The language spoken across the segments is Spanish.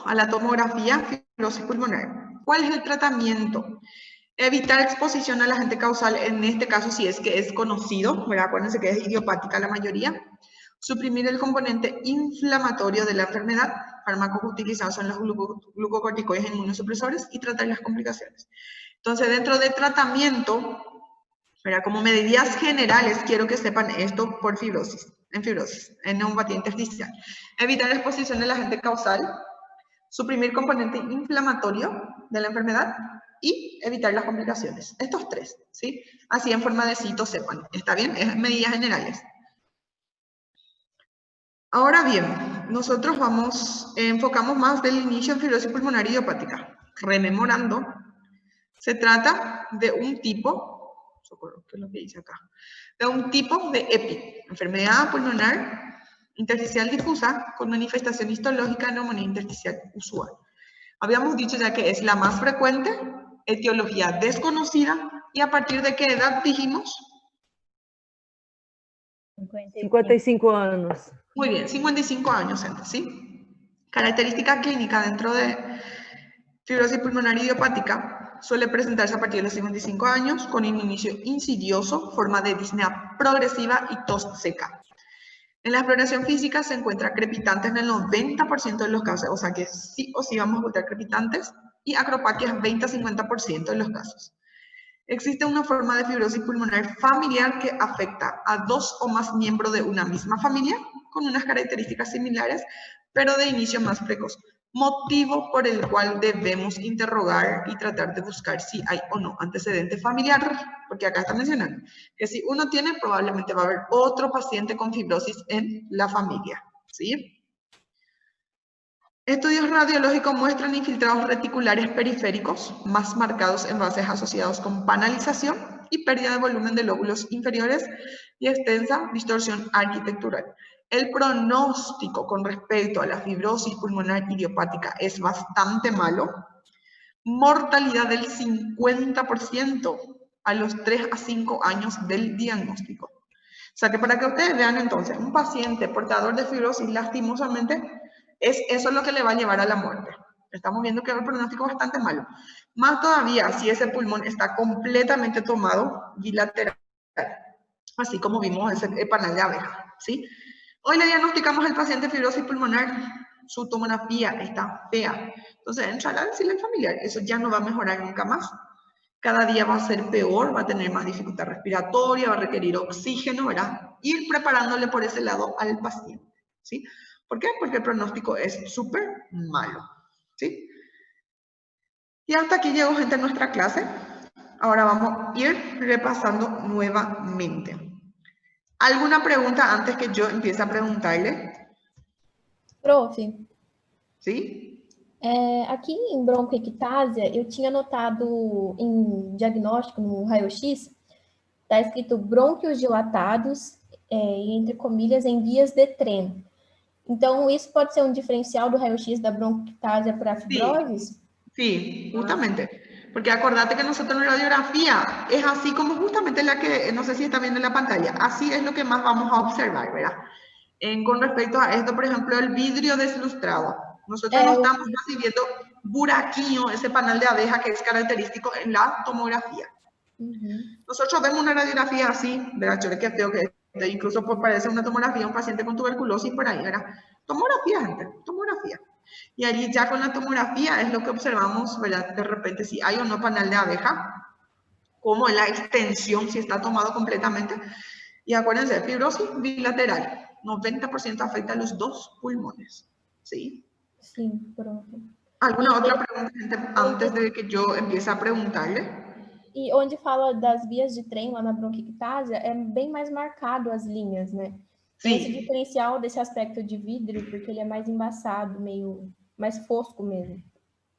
a la tomografía fibrosis pulmonar. ¿Cuál es el tratamiento? Evitar exposición al agente causal, en este caso si es que es conocido, ¿verdad? Acuérdense que es idiopática la mayoría. Suprimir el componente inflamatorio de la enfermedad, fármacos utilizados en los glucocorticoides e inmunosupresores, y tratar las complicaciones. Entonces, dentro del tratamiento, ¿verdad? Como medidas generales, quiero que sepan esto por fibrosis, en neumonopatía intersticial. Evitar exposición del agente causal, suprimir componente inflamatorio de la enfermedad y evitar las complicaciones. Estos tres, ¿sí? Así en forma de cito sepan. ¿Está bien? Es medidas generales. Ahora bien, nosotros enfocamos más del inicio en fibrosis pulmonar idiopática. Rememorando, se trata de un tipo, ¿qué es lo que dice acá? De un tipo de EPI, enfermedad pulmonar intersticial difusa con manifestación histológica de neumonía intersticial usual. Habíamos dicho ya que es la más frecuente, etiología desconocida, y a partir de qué edad dijimos? 55 años. Muy bien, 55 años, gente, ¿sí? Característica clínica dentro de fibrosis pulmonar idiopática suele presentarse a partir de los 55 años con un inicio insidioso, forma de disnea progresiva y tos seca. En la exploración física se encuentra crepitantes en el 90% de los casos, o sea que sí o sí vamos a encontrar crepitantes, y acropaquias 20-50% de los casos. Existe una forma de fibrosis pulmonar familiar que afecta a 2 o más miembros de una misma familia con unas características similares, pero de inicio más precoz. Motivo por el cual debemos interrogar y tratar de buscar si hay o no antecedente familiar, porque acá está mencionando que si uno tiene, probablemente va a haber otro paciente con fibrosis en la familia, ¿sí? Estudios radiológicos muestran infiltrados reticulares periféricos más marcados en bases asociados con panalización y pérdida de volumen de lóbulos inferiores y extensa distorsión arquitectural. El pronóstico con respecto a la fibrosis pulmonar idiopática es bastante malo. Mortalidad del 50% a los 3 a 5 años del diagnóstico. O sea que para que ustedes vean entonces, un paciente portador de fibrosis lastimosamente eso es lo que le va a llevar a la muerte. Estamos viendo que el pronóstico es bastante malo. Más todavía si ese pulmón está completamente tomado bilateral, así como vimos ese panal de abeja, ¿sí? Hoy le diagnosticamos al paciente fibrosis pulmonar, su tomografía está fea. Entonces entra al auxilio familiar, eso ya no va a mejorar nunca más. Cada día va a ser peor, va a tener más dificultad respiratoria, va a requerir oxígeno, ¿verdad? Ir preparándole por ese lado al paciente, ¿sí? ¿Por qué? Porque el pronóstico es súper malo, ¿sí? Y hasta aquí llegó, gente, nuestra clase. Ahora vamos a ir repasando nuevamente. ¿Alguna pregunta antes que yo empiece a preguntarle? Prof. ¿Sí? Aqui em bronquiectasia, eu tinha notado em diagnóstico no raio-x, está escrito brônquios dilatados, e entre comilhas, em vias de trem. Então, isso pode ser um diferencial do raio-x da bronquiectasia para fibroses? Sí, justamente. Porque acordate que nosotros en radiografía es así como justamente la que, no sé si está viendo en la pantalla, así es lo que más vamos a observar, ¿verdad? Con respecto a esto, por ejemplo, el vidrio deslustrado. Nosotros no estamos así viendo buraquillo, ese panal de abeja que es característico en la tomografía. Nosotros vemos una radiografía así, ¿verdad? Yo que feo que incluso parece una tomografía, un paciente con tuberculosis por ahí, ¿verdad? Tomografía, gente, tomografía. Y allí ya con la tomografía es lo que observamos, ¿verdad? De repente si hay o no panal de abeja, como en la extensión, si está tomado completamente. Y acuérdense, fibrosis bilateral, 90% afecta a los dos pulmones, ¿sí? Sí, profe. ¿Alguna otra pregunta, gente, antes de que yo empiece a preguntarle? E onde fala das vias de trem lá na bronquiectasia, é bem mais marcado as linhas, né? Tem esse diferencial desse aspecto de vidro, porque ele é mais embaçado, meio mais fosco mesmo.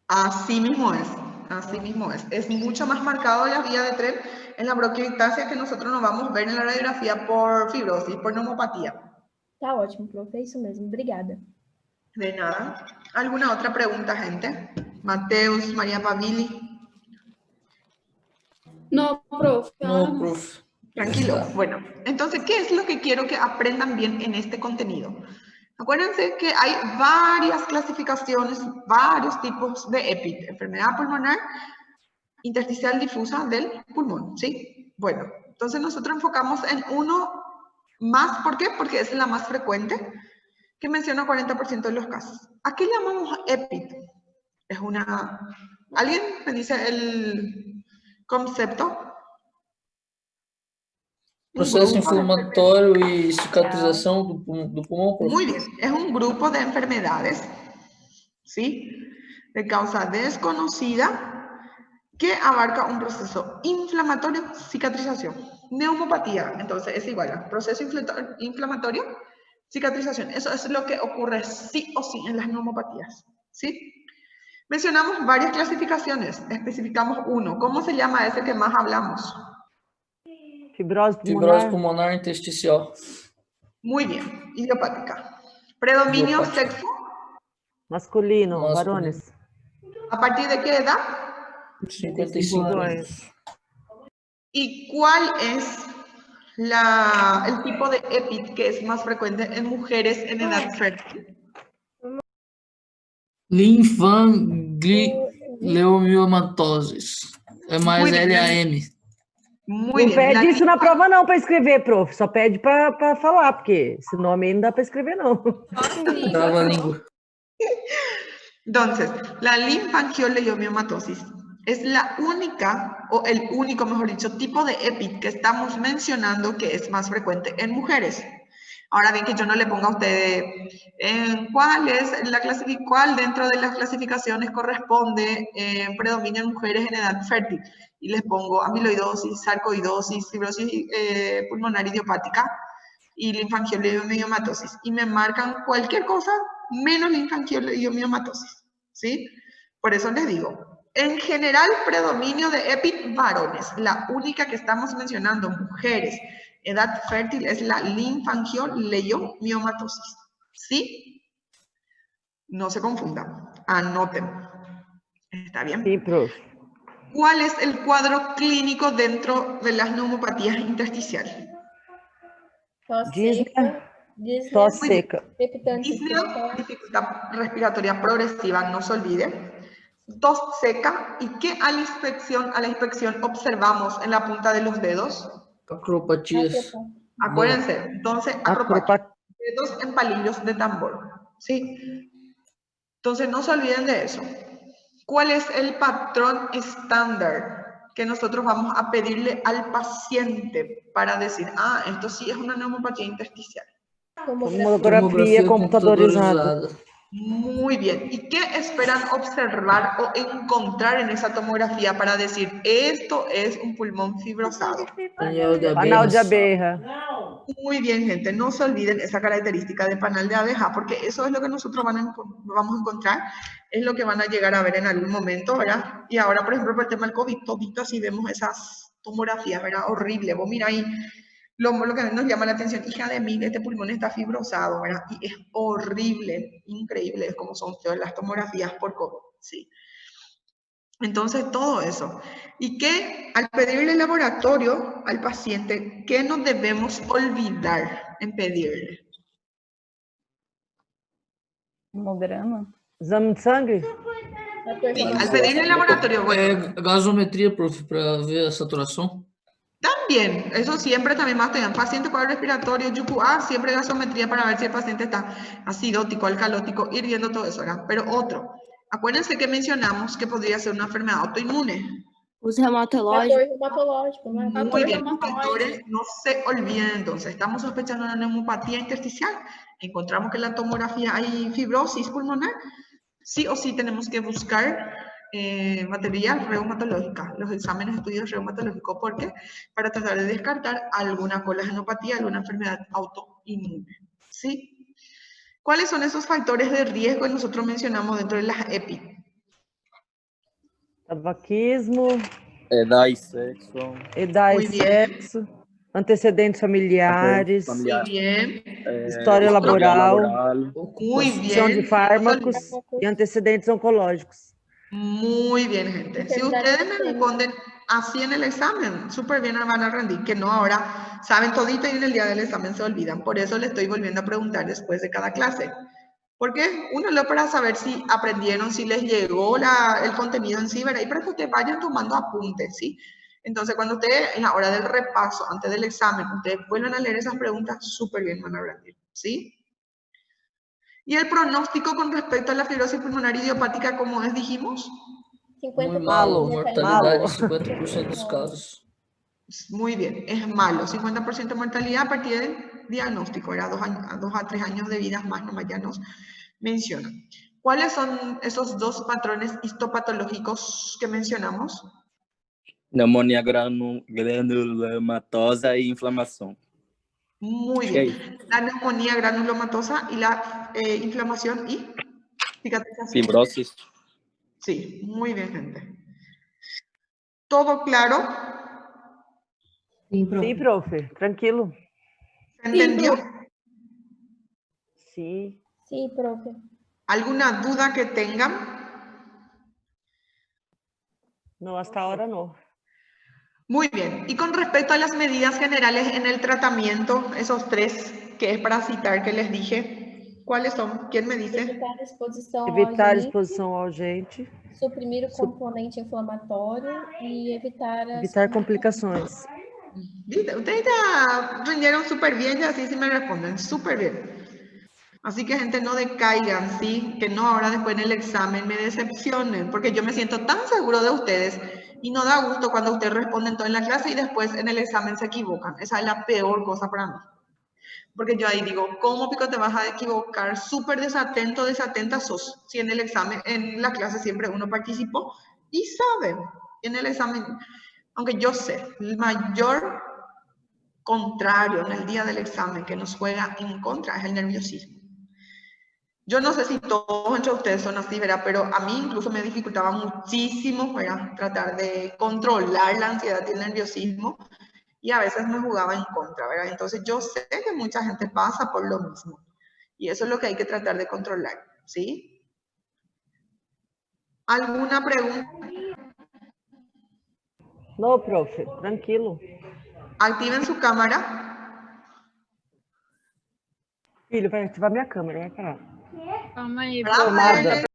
Así mismo es, así mismo es. Es mucho más marcado la vía de tren en la bronquiectasia que nosotros nos vamos a ver en la radiografía por fibrosis, por neumopatía. Tá ótimo, profe, é isso mesmo. Obrigada. De nada. ¿Alguna otra pregunta, gente? Mateus, María Pavili. No, profe. No, profe. Tranquilo. Bueno, entonces, ¿qué es lo que quiero que aprendan bien en este contenido? Acuérdense que hay varias clasificaciones, varios tipos de EPID, enfermedad pulmonar intersticial difusa del pulmón, ¿sí? Bueno, entonces nosotros enfocamos en uno más, ¿por qué? Porque es la más frecuente, que menciona 40% de los casos. ¿A qué llamamos EPID? Es una... ¿Alguien me dice el concepto? Processo inflamatório e cicatrização do pulmão. Muy bien, es un grupo de enfermedades, ¿sí? De causa desconocida que abarca un proceso inflamatorio, cicatrización, neumopatía. Entonces es igual a proceso inflamatorio, cicatrización. Eso es lo que ocurre sí o sí en las neumopatías, ¿sí? Mencionamos varias clasificaciones, especificamos uno. ¿Cómo se llama ese que más hablamos? Fibrose Fibrose pulmonar. pulmonar intersticial. Muy bien, idiopática. Predominio Idiopática. sexo. Masculino, Masculino. varones. ¿A partir de qué edad? 55 anos. ¿Y cuál es el tipo de EPID que es más frecuente en mujeres en edad fértil? Linfangliomatoses. É mais Muy bien. LAM. Muy Não bien. pede isso na prova não para escrever, prof. Só pede para falar, porque esse nome aí não dá para escrever não. Trava a língua. Entonces, la linfangioliomyomatosis es la única, o el único, mejor dicho, tipo de EPID que estamos mencionando que es más frecuente en mujeres. Ahora bien, que yo no le ponga a usted cuál dentro de las clasificaciones corresponde predominio en mujeres en edad fértil. Y les pongo amiloidosis, sarcoidosis, fibrosis pulmonar idiopática y linfangioliomyomatosis. Y me marcan cualquier cosa menos linfangioliomyomatosis, ¿sí? Por eso les digo, en general predominio de EPID varones. La única que estamos mencionando, mujeres, edad fértil, es la linfangioliomyomatosis, ¿sí? No se confundan, anoten. ¿Está bien? Sí, prof. ¿Cuál es el cuadro clínico dentro de las neumopatías intersticiales? Tos seca. Disnea, dificultad respiratoria progresiva, no se olvide. Tos seca, ¿y qué a la inspección observamos en la punta de los dedos? Acropatías. Acuérdense, entonces, dedos en palillos de tambor, ¿sí? Entonces, no se olviden de eso. ¿Cuál es el patrón estándar que nosotros vamos a pedirle al paciente para decir, ah, esto sí es una neumopatía intersticial? Tomografia computadorizada. Muy bien. ¿Y qué esperan observar o encontrar en esa tomografía para decir, esto es un pulmón fibrosado? Panal de abeja. Muy bien, gente. No se olviden esa característica de panal de abeja, porque eso es lo que nosotros vamos a encontrar, es lo que van a llegar a ver en algún momento, ¿verdad? Y ahora, por ejemplo, por el tema del COVID, todito así vemos esas tomografías, ¿verdad? Horrible. Vos mira ahí, lo que nos llama la atención, hija de mí, este pulmón está fibrosado, ¿verdad? Y es horrible, increíble, es como son todas las tomografías por COVID, ¿sí? Entonces, todo eso. Y que al pedirle el laboratorio al paciente, ¿qué no debemos olvidar en pedirle? Hemograma. Exame de sangue? Sí, al pedirle el laboratorio, bueno. Gasometria, prof, para ver a saturação. También, eso siempre también más te dan. Paciente cuadro respiratorio, YUPUA, siempre gasometría para ver si el paciente está acidótico, alcalótico, ir viendo todo eso, ¿verdad? Pero otro, acuérdense que mencionamos que podría ser una enfermedad autoinmune. Os reumatológicos. Muy bien, factores, no se olviden entonces, estamos sospechando una neumopatía intersticial, encontramos que en la tomografía hay fibrosis pulmonar, sí o sí tenemos que buscar material reumatológica, los exámenes de estudios reumatológicos, ¿por qué? Para tratar de descartar alguna colagenopatía, alguna enfermedad autoinmune, ¿sí? ¿Cuáles son esos factores de riesgo que nosotros mencionamos dentro de las EPI? Tabaquismo. Edad y sexo. Edad Muy e bien. sexo. Antecedentes familiares. Muy bien. História laboral. Muy Ocupação bien. de fármacos e antecedentes oncológicos. Muy bien, gente. Si ustedes me responden así en el examen, súper bien van a rendir, que no ahora saben todito y en el día del examen se olvidan. Por eso le estoy volviendo a preguntar después de cada clase. Porque uno lo para saber si aprendieron, si les llegó el contenido en sí, ¿verdad? Y para que ustedes vayan tomando apuntes, ¿sí? Entonces, cuando ustedes, en la hora del repaso, antes del examen, ustedes vuelvan a leer esas preguntas, súper bien van a rendir, ¿sí? Y el pronóstico con respecto a la fibrosis pulmonar idiopática, ¿cómo es, dijimos? 50% Muy malo, de mortalidade malo. 50% dos casos. Muy bien, es malo. 50% de mortalidad a partir del diagnóstico, era 2 a 3 años de vida más, nomás ya nos mencionan. ¿Cuáles son esos dos patrones histopatológicos que mencionamos? Pneumonia granulomatosa e inflamação. Muy Acho que é bien. isso. La neumonía granulomatosa y la inflamación y cicatrización. Fibrose. Sí, muy bien, gente. ¿Todo claro? Sim, prof. Sim, profe, tranquilo. ¿Se entendió? Sim. Sí, profe. ¿Alguna duda que tengan? Não, hasta ahora não. Muy bien. Y con respecto a las medidas generales en el tratamiento, esos 3 que es para citar que les dije, ¿cuáles son? ¿Quién me dice? Evitar a exposição ao Evitar agente, exposição ao agente, suprimir o componente inflamatório e evitar as evitar complicações. ¿Viste? Ustedes ya rindieron súper bien y así sí me responden, súper bien. Así que, gente, no decaigan, ¿sí? Que no ahora después en el examen me decepcionen, porque yo me siento tan seguro de ustedes y no da gusto cuando ustedes responden todo en la clase y después en el examen se equivocan. Esa es la peor cosa para mí. Porque yo ahí digo, ¿cómo pico te vas a equivocar? Súper desatento, desatenta sos. Si en el examen, en la clase siempre uno participó y sabe, en el examen, aunque yo sé, el mayor contrario en el día del examen que nos juega en contra es el nerviosismo. Yo no sé si todos entre ustedes son así, ¿verdad? Pero a mí incluso me dificultaba muchísimo, ¿verdad? Tratar de controlar la ansiedad y el nerviosismo y a veces me jugaba en contra, ¿verdad? Entonces yo sé que mucha gente pasa por lo mismo y eso es lo que hay que tratar de controlar, ¿sí? ¿Alguna pregunta? Não, profe, tranquilo. Activen su cámara. Filho, vai ativar minha câmera, vai parar. Calma aí, Para Tomada. ver